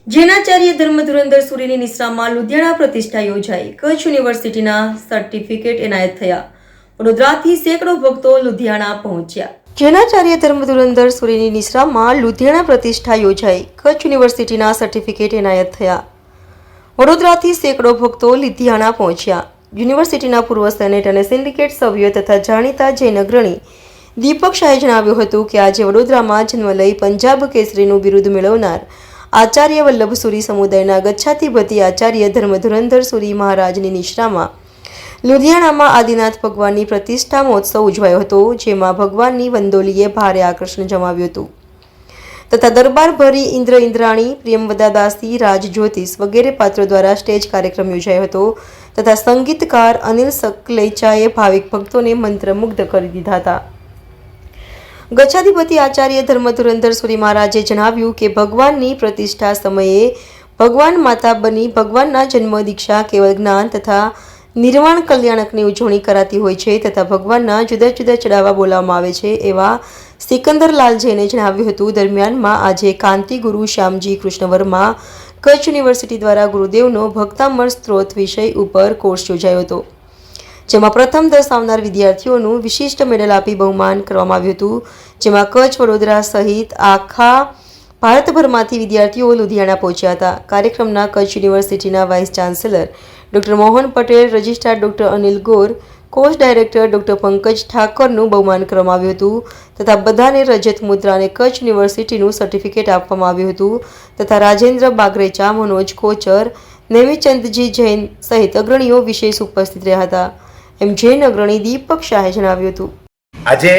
જેનાચાર્ય ધર્મધુરંધર સુરીની નિશ્રામાં લુધિયાણા પ્રતિષ્ઠા યોજાઈ. કચ્છ યુનિવર્સિટીના સર્ટિફિકેટ એનાયત થયા. વડોદરાથી સેંકડો ભક્તો લુધિયાણા પહોંચ્યા. જેનાચાર્ય ધર્મધુરંધર સુરીની નિશ્રામાં લુધિયાણા પ્રતિષ્ઠા યોજાઈ. કચ્છ યુનિવર્સિટીના સર્ટિફિકેટ એનાયત થયા. વડોદરાથી સેંકડો ભક્તો લુધિયાણા પહોંચ્યા. યુનિવર્સિટીના પૂર્વ સેનેટ અને સિન્ડિકેટ સભ્યો તથા જાણીતા જૈન અગ્રણી દીપક શાહે જણાવ્યું હતું કે આજે વડોદરામાં જન્મ લઈ પંજાબ કેસરીનું બિરુદ મેળવનાર આચાર્ય વલ્લભ સુરી સમુદાયના ગચ્છાધિપતિ આચાર્ય ધર્મધુરંધર સુરી મહારાજની નિશ્રામાં લુધિયાણામાં આદિનાથ ભગવાનની પ્રતિષ્ઠા મહોત્સવ ઉજવાયો હતો, જેમાં ભગવાનની વંદોલીએ ભારે આકર્ષણ જમાવ્યું હતું તથા દરબાર ભરી ઇન્દ્ર ઇન્દ્રાણી, પ્રિયમવદા દાસી, રાજ જ્યોતિષ વગેરે પાત્રો દ્વારા સ્ટેજ કાર્યક્રમ યોજાયો હતો તથા સંગીતકાર અનિલ સકલેચાએ ભાવિક ભક્તોને મંત્રમુગ્ધ કરી દીધા હતા. ગચ્છાધિપતિ આચાર્ય ધર્મધુરંધર સુરી મહારાજે જણાવ્યું કે ભગવાનની પ્રતિષ્ઠા સમયે ભગવાન માતા બની ભગવાનના જન્મ, દીક્ષા, કેવળ જ્ઞાન તથા નિર્વાણ કલ્યાણકની ઉજવણી કરાતી હોય છે તથા ભગવાનના જુદા જુદા ચડાવવા બોલાવવામાં આવે છે એવા સિકંદરલાલ જૈને જણાવ્યું હતું. દરમિયાનમાં આજે કાંતિ ગુરુ શ્યામજી કૃષ્ણ વર્મા કચ્છ યુનિવર્સિટી દ્વારા ગુરુદેવનો ભક્તામર સ્ત્રોત વિષય ઉપર કોર્સ યોજાયો હતો, જેમાં પ્રથમ 10 આવનાર વિદ્યાર્થીઓનું વિશિષ્ટ મેડલ આપી બહુમાન કરવામાં આવ્યું હતું. જેમાં કચ્છ, વડોદરા સહિત આખા ભારતભરમાંથી વિદ્યાર્થીઓ લુધિયાણા પહોંચ્યા હતા. કાર્યક્રમના કચ્છ યુનિવર્સિટીના vice chancellor doctor Mohan Patel, registrar doctor Anil Gor, course director doctor Pankaj ઠાકરનું બહુમાન કરવામાં આવ્યું હતું તથા બધાને રજત મુદ્રા અને કચ્છ યુનિવર્સિટીનું સર્ટિફિકેટ આપવામાં આવ્યું હતું તથા રાજેન્દ્ર બાગરેચા, મનોજ કોચર, નેમિચંદજી જૈન સહિત અગ્રણીઓ વિશેષ ઉપસ્થિત રહ્યા હતા એમ જૈન અગ્રણી દીપક શાહે જણાવ્યું હતું. આજે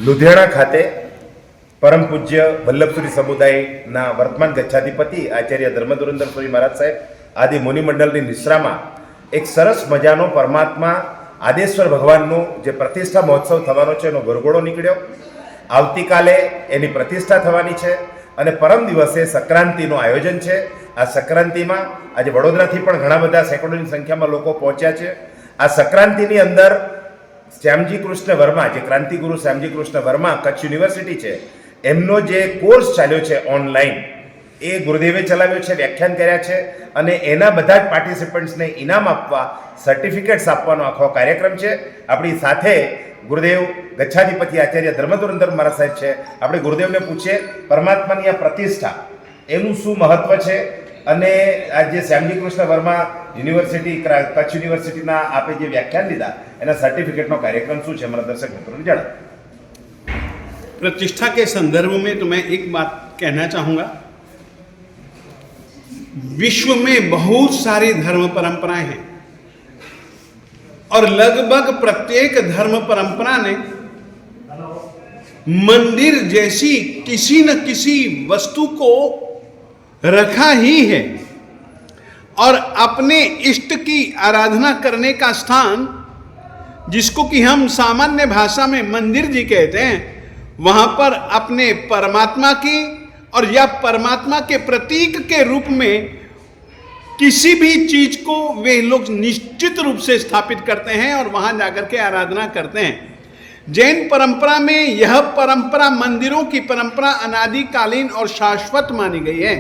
લુધિયાણા ખાતે પરમ પૂજ્ય વલ્લભસુરી સમુદાયના વર્તમાન ગચ્છાધિપતિ આચાર્ય ધર્મધુરંધર સુરી મહારાજ સાહેબ આદિ મુનિ મંડળની નિશ્રામાં એક સરસ મજાનો પરમાત્મા આદેશ્વર ભગવાનનું જે પ્રતિષ્ઠા મહોત્સવ થવાનો છે એનો ગરગોળો નીકળ્યો. આવતીકાલે એની પ્રતિષ્ઠા થવાની છે અને પરમ દિવસે સંક્રાંતિનું આયોજન છે. આ સંક્રાંતિમાં આજે વડોદરાથી પણ ઘણા બધા સેંકડોની સંખ્યામાં લોકો પહોંચ્યા છે. આ સંક્રાંતિની અંદર શ્યામજી કૃષ્ણ વર્મા, જે ક્રાંતિગુરુ શ્યામજી કૃષ્ણ વર્મા કચ્છ યુનિવર્સિટી છે, એમનો જે કોર્સ ચાલ્યો છે ઓનલાઈન, એ ગુરુદેવે ચલાવ્યો છે, વ્યાખ્યાન કર્યા છે અને એના બધા જ પાર્ટિસિપન્ટ્સને ઇનામ આપવા, સર્ટિફિકેટ્સ આપવાનો આખો કાર્યક્રમ છે. આપણી સાથે ગુરુદેવ ગચ્છાધિપતિ આચાર્ય ધર્મધુરંધર મહારાજ સાહેબ છે. આપણે ગુરુદેવને પૂછીએ પરમાત્માની આ પ્રતિષ્ઠા એનું શું મહત્વ છે અને આજે શ્યામજી કૃષ્ણ વર્મા યુનિવર્સિટી કચ્છ યુનિવર્સિટીના આપે જે વ્યાખ્યાન લીધા એના સર્ટિફિકેટનો કાર્યક્રમ શું છે, हमारा दर्शक मित्रों जड़ा। प्रतिष्ठा के संदर्भ में तो मैं एक बात कहना चाहूँगा, विश्व में बहुत सारी धर्म परंपराएं हैं और लगभग प्रत्येक धर्म परंपरा ने मंदिर जैसी किसी न किसी वस्तु को रखा ही है और अपने इष्ट की आराधना करने का स्थान, जिसको कि हम सामान्य भाषा में मंदिर जी कहते हैं, वहां पर अपने परमात्मा की और या परमात्मा के प्रतीक के रूप में किसी भी चीज को वे लोग निश्चित रूप से स्थापित करते हैं और वहां जाकर के आराधना करते हैं। जैन परंपरा में यह परंपरा, मंदिरों की परंपरा अनादिकालीन और शाश्वत मानी गई है।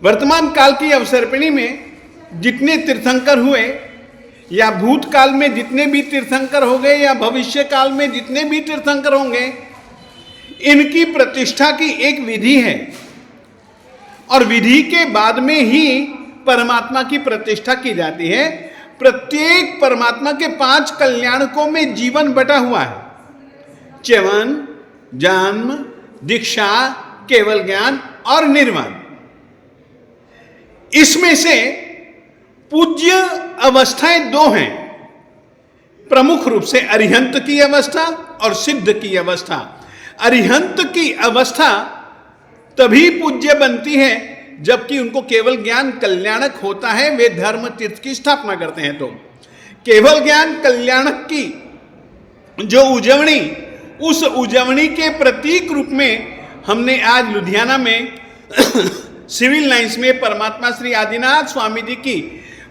वर्तमान काल की अवसर्पिणी में जितने तीर्थंकर हुए या भूतकाल में जितने भी तीर्थंकर हो गए या भविष्य काल में जितने भी तीर्थंकर होंगे, इनकी प्रतिष्ठा की एक विधि है और विधि के बाद में ही परमात्मा की प्रतिष्ठा की जाती है। प्रत्येक परमात्मा के 5 कल्याणकों में जीवन बटा हुआ है, च्यवन, जन्म, दीक्षा, केवल ज्ञान और निर्वाण। इसमें से पूज्य अवस्थाएं 2 हैं, प्रमुख रूप से अरिहंत की अवस्था और सिद्ध की अवस्था। अरिहंत की अवस्था तभी पूज्य बनती है जबकि उनको केवल ज्ञान कल्याणक होता है, वे धर्म तीर्थ की स्थापना करते हैं। तो केवल ज्ञान कल्याणक की जो उजवणी, उस उजवणी के प्रतीक रूप में हमने आज लुधियाना में सिविल लाइंस में परमात्मा श्री आदिनाथ स्वामी जी की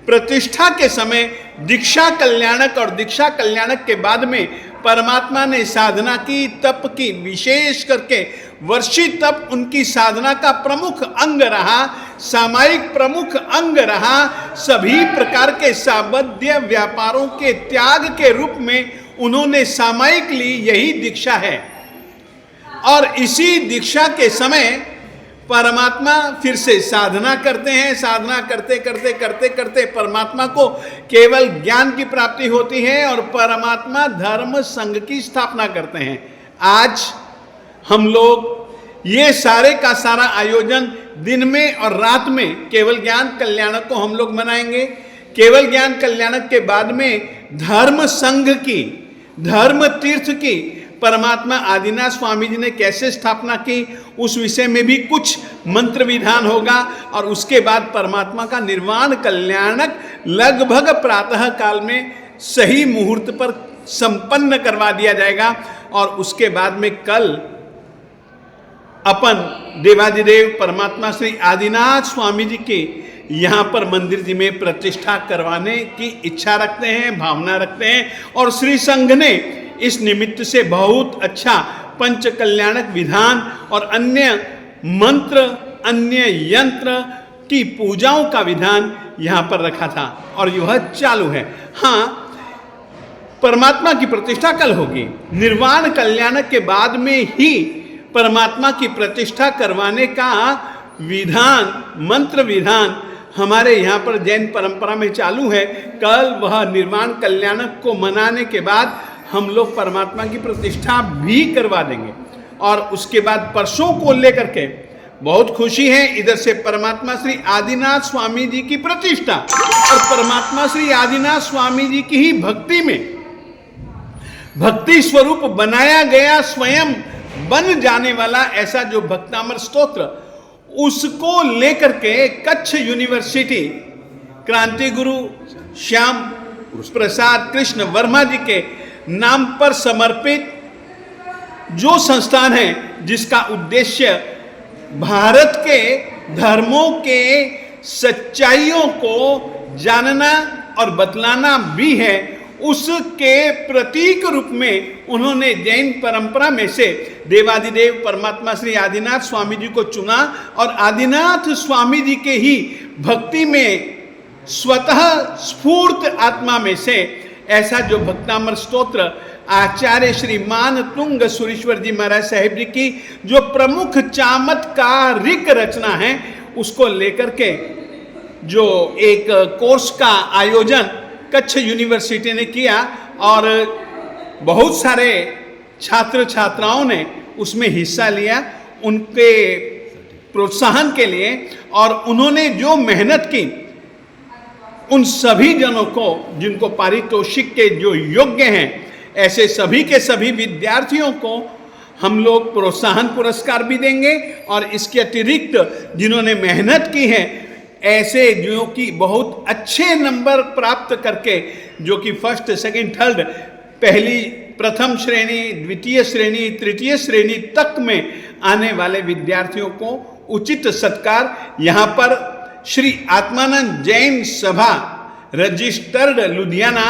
प्रतिष्ठा के समय दीक्षा कल्याणक और दीक्षा कल्याणक के बाद में परमात्मा ने साधना की, तप की, विशेष करके वर्षी तप उनकी साधना का प्रमुख अंग रहा, सामायिक प्रमुख अंग रहा। सभी प्रकार के साबद्य व्यापारों के त्याग के रूप में उन्होंने सामायिक ली, यही दीक्षा है। और इसी दीक्षा के समय परमात्मा फिर से साधना करते हैं। साधना करते करते करते करते परमात्मा को केवल ज्ञान की प्राप्ति होती है और परमात्मा धर्म संघ की स्थापना करते हैं। आज हम लोग ये सारे का सारा आयोजन दिन में और रात में केवल ज्ञान कल्याणक को हम लोग मनाएंगे। केवल ज्ञान कल्याणक के बाद में धर्म संघ की, धर्म तीर्थ की परमात्मा आदिनाथ स्वामी जी ने कैसे स्थापना की, उस विषय में भी कुछ मंत्र विधान होगा। और उसके बाद परमात्मा का निर्वाण कल्याणक लगभग प्रातः काल में सही मुहूर्त पर संपन्न करवा दिया जाएगा। और उसके बाद में कल अपन देवादिदेव परमात्मा श्री आदिनाथ स्वामी जी के यहाँ पर मंदिर जी में प्रतिष्ठा करवाने की इच्छा रखते हैं, भावना रखते हैं। और श्री संघ ने इस निमित्त से बहुत अच्छा पंच कल्याणक विधान और अन्य मंत्र, अन्य यंत्र की पूजाओं का विधान यहाँ पर रखा था और यह चालू है। हाँ, परमात्मा की प्रतिष्ठा कल होगी। निर्वाण कल्याणक के बाद में ही परमात्मा की प्रतिष्ठा करवाने का विधान, मंत्र विधान हमारे यहाँ पर जैन परंपरा में चालू है। कल वह निर्वाण कल्याणक को मनाने के बाद हम लोग परमात्मा की प्रतिष्ठा भी करवा देंगे। और उसके बाद परसों को लेकर के बहुत खुशी है, इधर से परमात्मा श्री आदिनाथ स्वामी जी की प्रतिष्ठा और परमात्मा श्री आदिनाथ स्वामी जी की ही भक्ति में भक्ति स्वरूप बनाया गया, स्वयं बन जाने वाला ऐसा जो भक्तामर स्तोत्र, उसको लेकर के कच्छ यूनिवर्सिटी क्रांति गुरु श्याम प्रसाद कृष्ण वर्मा जी के नाम पर समर्पित जो संस्थान है, जिसका उद्देश्य भारत के धर्मों के सच्चाइयों को जानना और बतलाना भी है, उसके प्रतीक रूप में उन्होंने जैन परंपरा में से देवादिदेव परमात्मा श्री आदिनाथ स्वामी जी को चुना। और आदिनाथ स्वामी जी के ही भक्ति में स्वतः स्फूर्त आत्मा में से ऐसा जो भक्तामर स्तोत्र आचार्य श्रीमान तुंग सुरेश्वर जी महाराज साहिब जी की जो प्रमुख चमत्कारिक रचना है, उसको लेकर के जो एक कोर्स का आयोजन कच्छ यूनिवर्सिटी ने किया और बहुत सारे छात्र छात्राओं ने उसमें हिस्सा लिया उनके प्रोत्साहन के लिए। और उन्होंने जो मेहनत की, उन सभी जनों को जिनको पारितोषिक के जो योग्य हैं, ऐसे सभी के सभी विद्यार्थियों को हम लोग प्रोत्साहन पुरस्कार भी देंगे। और इसके अतिरिक्त जिन्होंने मेहनत की है, ऐसे जो कि बहुत अच्छे नंबर प्राप्त करके, जो कि फर्स्ट सेकंड थर्ड, पहली प्रथम श्रेणी, द्वितीय श्रेणी, तृतीय श्रेणी तक में आने वाले विद्यार्थियों को उचित सत्कार यहाँ पर श्री आत्मानंद जैन सभा रजिस्टर्ड लुधियाना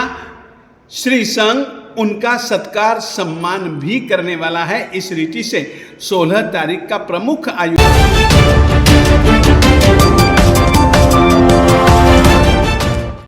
श्री संघ उनका सत्कार सम्मान भी करने वाला है। इस रीति से 16 तारीख का प्रमुख आयोजन